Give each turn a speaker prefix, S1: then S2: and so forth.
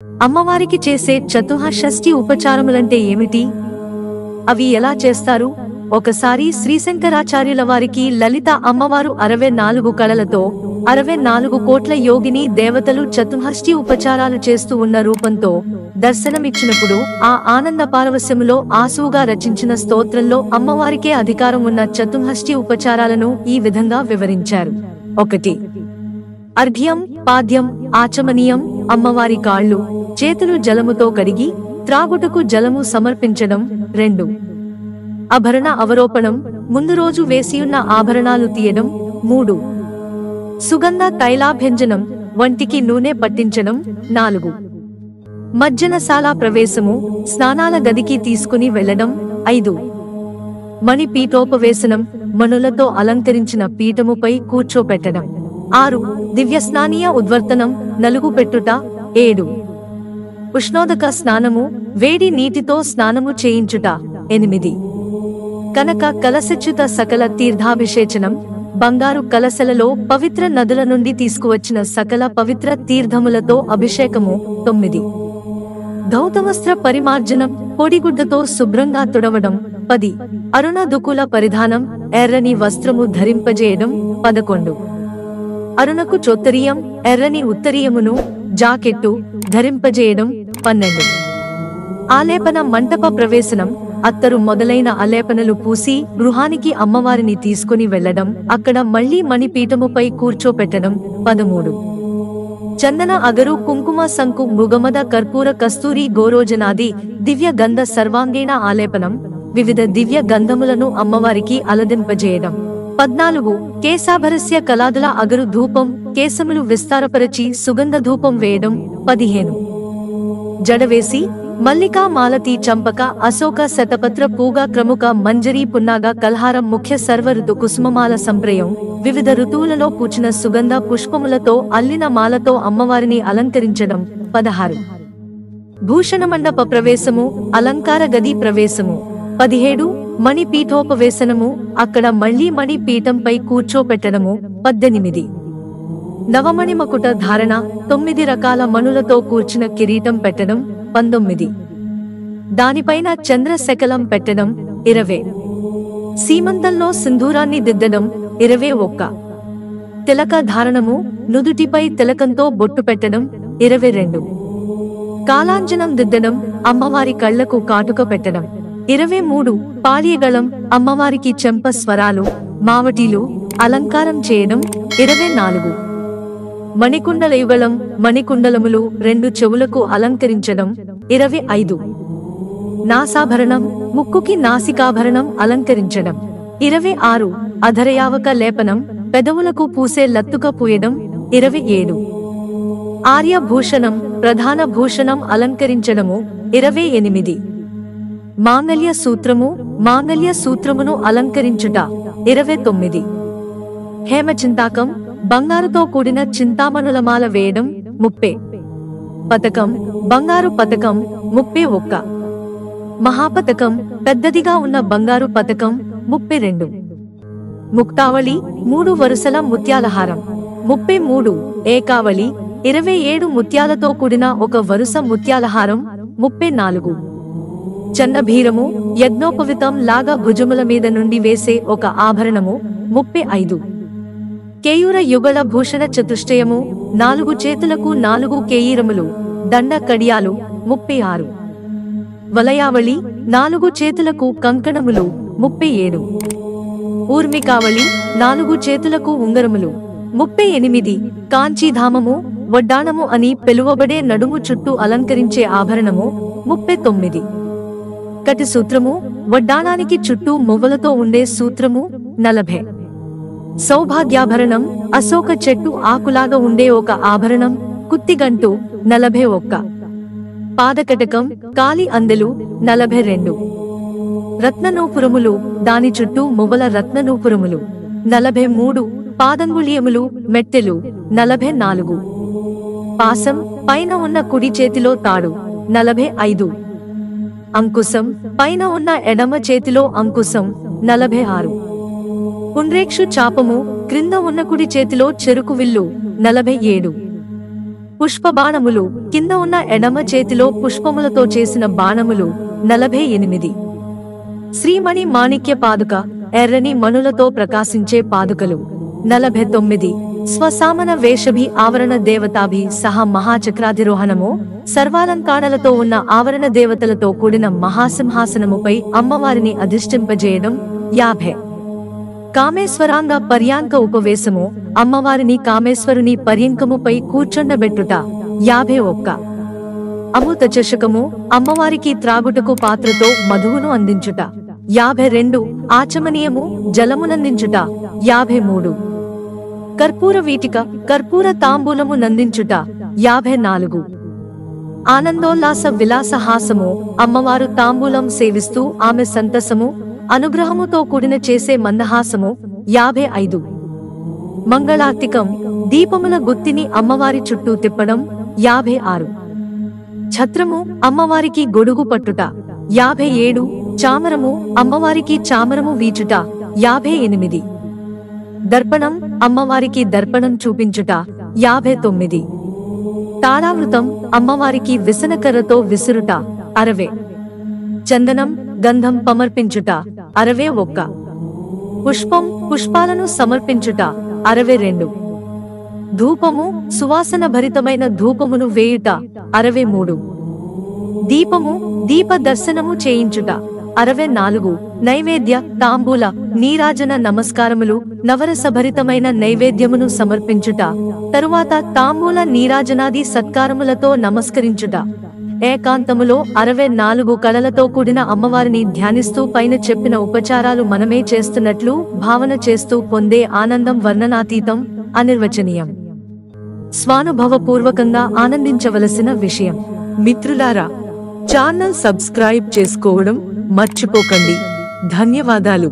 S1: అమ్మవారికి చేసే చతుషష్ఠి ఉపచారములంటే ఏమిటి? అవి ఎలా చేస్తారు? ఒకసారి శ్రీశంకరాచార్యుల వారికి లలిత అమ్మవారు 64 కళలతో 64 కోట్ల యోగిని దేవతలు చతుషష్ఠి ఉపచారాలు చేస్తూ ఉన్న రూపంతో దర్శనమిచ్చినప్పుడు ఆ ఆనంద పారవస్యములో ఆసువుగా రచించిన స్తోత్రంలో అమ్మవారికే అధికారం ఉన్న చతుషష్ఠి ఉపచారాలను ఈ విధంగా వివరించారు. 1. అర్ఘ్యం, పాద్యం, ఆచమనీయం. అమ్మవారి కాళ్ళు, చేతులు జలముతో కడిగి త్రాగుటకు జలము సమర్పించడం. 2. ఆభరణ అవరోపణం, ముందు రోజు వేసియున్న ఆభరణాలు తీయడం. 3. సుగంధ తైలాభ్యంజనం, వంటికి నూనె పట్టించడం. 4. మజ్జనశాల ప్రవేశము, స్నానాల గదికి తీసుకుని వెళ్లడం. 5. మణి పీఠోపవేశనం, మణులతో అలంకరించిన పీఠముపై కూర్చోపెట్టడం. 6. దివ్యస్నానీయ ఉద్వర్తనం, నలుగు పెట్టుట. 7. ఉష్ణోదక స్నానము, వేడి నీటితో స్నానము చేయించుట. 8. కనక కలశచ్యుత సకల తీర్థాభిషేచనం, బంగారు కలశలలో పవిత్ర నదుల నుండి తీసుకువచ్చిన సకల పవిత్ర తీర్థములతో అభిషేకము. 9. ధౌతవస్త్ర పరిమార్జనం, పొడిగుడ్డతో శుభ్రంగా తుడవడం. 10. అరుణ దుకుల పరిధానం, ఎర్రని వస్త్రము ధరింపజేయడం. 11. అరుణకు చోత్తరీయం, ఎర్రని ఉత్తరీయమును, జాకెట్టు ధరింపజేయడం. 12. ఆలేపన మంటప ప్రవేశనం, అత్తరు మొదలైన ఆలేపనలు పూసి గృహానికి అమ్మవారిని తీసుకుని వెళ్లడం, అక్కడ మళ్లీ మణిపీఠముపై కూర్చోపెట్టడం. 13. చందన అగరు కుంకుమ సంకు మృగమద కర్పూర కస్తూరి గోరోజనాది దివ్య గంధ సర్వాంగీణ ఆలేపనం, వివిధ దివ్య గంధములను అమ్మవారికి అలదింపజేయడం. 14. కేశాభరస్య కలాదుల అగరు ధూపం, కేశములు విస్తారపరచి సుగంధ ధూపం వేయడం. 15. జడవేసి మల్లికా మాలతి చంపక అశోక శతపత్ర పూగ క్రముక మంజరీ పున్నాగ కల్హారం ముఖ్య సర్వ ఋతు కుసుమమాల సంప్రయం, వివిధ ఋతువులలో పూచిన సుగంధ పుష్పములతో అల్లిన మాలతో అమ్మవారిని అలంకరించడం. 16. భూషణమండప ప్రవేశము, అలంకార గది ప్రవేశము. 17. మణి పీఠోపవేశనము, అక్కడ మళ్లీ మణి పీఠంపై కూర్చోపెట్టడము. 18. నవమణిమకుట ధారణ, 9 రకాల మణులతో కూర్చిన కిరీటం పెట్టడం. 19. దానిపైన చంద్రశకలం పెట్టడం. 20. సీమంతంలో సింధూరాన్ని దిద్దడం. 21. తిలక ధారణము, నుదుటిపై తిలకంతో బొట్టు పెట్టడం. 22. కాలాంజనం దిద్దడం, అమ్మవారి కళ్లకు కాటుక పెట్టడం. 23. పాళ్యగళం, అమ్మవారికి చెంప స్వరాలు, మావటీలు అలంకారం చేయడం. 24. మణికుండలయుగళం, మణికుండలములు 2 చెవులకు అలంకరించడం. 25. నాసాభరణం, ముక్కుకి నాసికాభరణం అలంకరించడం. 26. అధరయావక లేపనం, పెదవులకు పూసే లత్తుక పూయడం. 27. ఆర్యభూషణం, ప్రధాన భూషణం అలంకరించడము. 28. మాంగళ్య సూత్రము, మాంగళ్య సూత్రమును అలంకరించుట. 29. హేమచింతాకం, బంగారుతో కూడిన చింతామణులమాల వేయడం. 30. పతకం, బంగారు పతకం. 31. మహాపతకం, పెద్దదిగా ఉన్న బంగారు పతకం. 32. ముక్తావళి, 3 వరుసల ముత్యాలహారం. 33. ఏకావళి, 27 ముత్యాలతో కూడిన ఒక వరుస ముత్యాలహారం. 34. చన్నభీరము, యజ్ఞోపవితం లాగా భుజముల మీద నుండి వేసే ఒక ఆభరణము. 35. కేయూర యుగళ భూషణ చతుష్టయము, 4 చేతులకు 4 కేయూరములు, దండ కడియాలు. 36. వలయావళి, 4 చేతులకు కంకణములు. 37. ఊర్మికావళి, 4 చేతులకు ఉంగరములు. 38. కాంచీధామము, వడ్డాణము అని పిలువబడే నడుము చుట్టూ అలంకరించే ఆభరణము. 39. కటి సూత్రము, వడ్డాణానికి చుట్టూ మువ్వలతో ఉండే సూత్రము. 40. సౌభాగ్యాభరణం, అశోక చెట్టు ఆకులాగా ఉండే ఒక ఆభరణం, కుత్తిగంటు. 41. పాదకటకం, కాలి అందెలు. 42. రత్ననూపురములు, దాని చుట్టూ మువ్వల రత్ననూపురములు. 43. పాదంగుళీయములు, మెట్టెలు. 44. పాసం, పైన ఉన్న కుడి చేతిలో తాడు. 45. అంకుశం, పైన ఉన్న ఎడమ చేతిలో అంకుశం. 46. పుండ్రేక్షు చాపము, క్రింద ఉన్న కుడి చేతిలో చెరుకు విల్లు. 47. పుష్పబాణములు కింద ఉన్న ఎడమ చేతిలో పుష్పములతో చేసిన బాణములు 48. శ్రీమణి మాణిక్య పాదుక ఎర్రని మణులతో ప్రకాశించే పాదుకలు 49. స్వసామన వేషభి ఆవరణ దేవతాభి సహా మహాచక్రాధిరోహణము సర్వాలంకారాలతో ఉన్న ఆవరణ దేవతలతో కూడిన మహాసింహాసనముపై అమ్మవారిని అధిష్ఠింపజేయడం 50. కామేశ్వరాంగ పర్యాంక ఉపవేశము అమ్మవారిని కామేశ్వరుని పర్యంకముపై కూర్చొండబెట్టుట 51. అమృత చషకము అమ్మవారికి త్రాగుటకు పాత్రతో మధువును అందించుట 52. ఆచమనీయము జలమునందించుట 53. కర్పూర వీటిక కర్పూర తాంబూలము నందించుట 54. ఆనందోల్లాస విలాస హాసము అమ్మవారు తాంబూలం సేవిస్తూ ఆమె సంతసము అనుగ్రహముతో కూడిన చేసే మందహాసము 55. మంగళార్తికం దీపముల గుత్తిని అమ్మవారి చుట్టూ తిప్పడం 56. ఛత్రము అమ్మవారికి గొడుగు పట్టుట 57. చామరము అమ్మవారికి చామరము వీచుట 58. దర్పణం అమ్మవారికి దర్పణం చూపించుట 59. తాళామృతం అమ్మవారికి విసనకర్రతో విసురుట 60. చందనం గంధం సమర్పించుట 61. పుష్పం పుష్పాలను సమర్పించుట 62. ధూపము సువాసన భరితమైన ధూపమును వేయుట 63. దీపము దీప దర్శనము చేయించుట 64. నైవేద్య తాంబూల నీరాజన నమస్కారములు నవరసభరితమైన నైవేద్యమును సమర్పించుట తరువాత తాంబూల నీరాజనాది సత్కారములతో నమస్కరించుట. ఏకాంతములో 64 కళలతో కూడిన అమ్మవారిని ధ్యానిస్తూ పైన చెప్పిన ఉపచారాలు మనమే చేస్తున్నట్లు భావన చేస్తూ పొందే ఆనందం వర్ణనాతీతం, అనిర్వచనీయం. స్వానుభవపూర్వకంగా ఆనందించవలసిన విషయం. మిత్రులారా, ఛానల్ సబ్స్క్రైబ్ చేసుకోవడం మర్చిపోకండి. ధన్యవాదాలు.